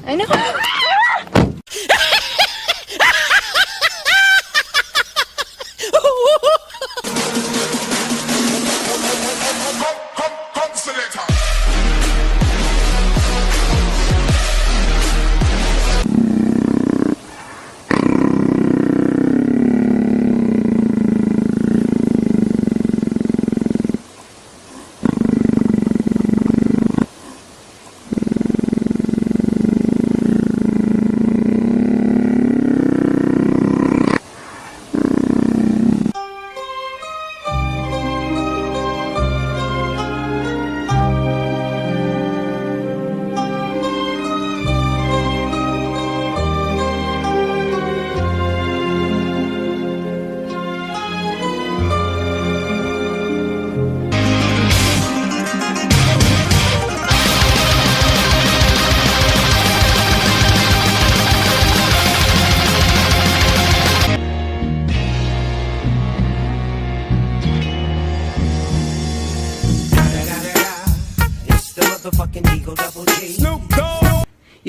Ay, naku.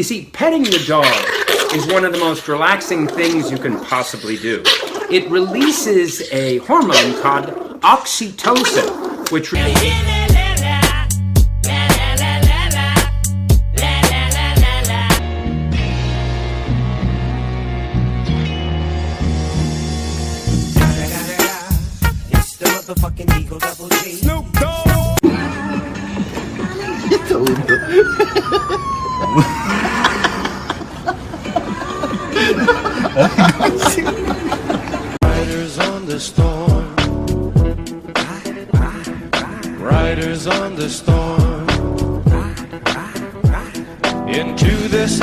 You see, petting the dog is one of the most relaxing things you can possibly do. It releases a hormone called oxytocin, which Riders on the storm. Riders on the storm. Into this.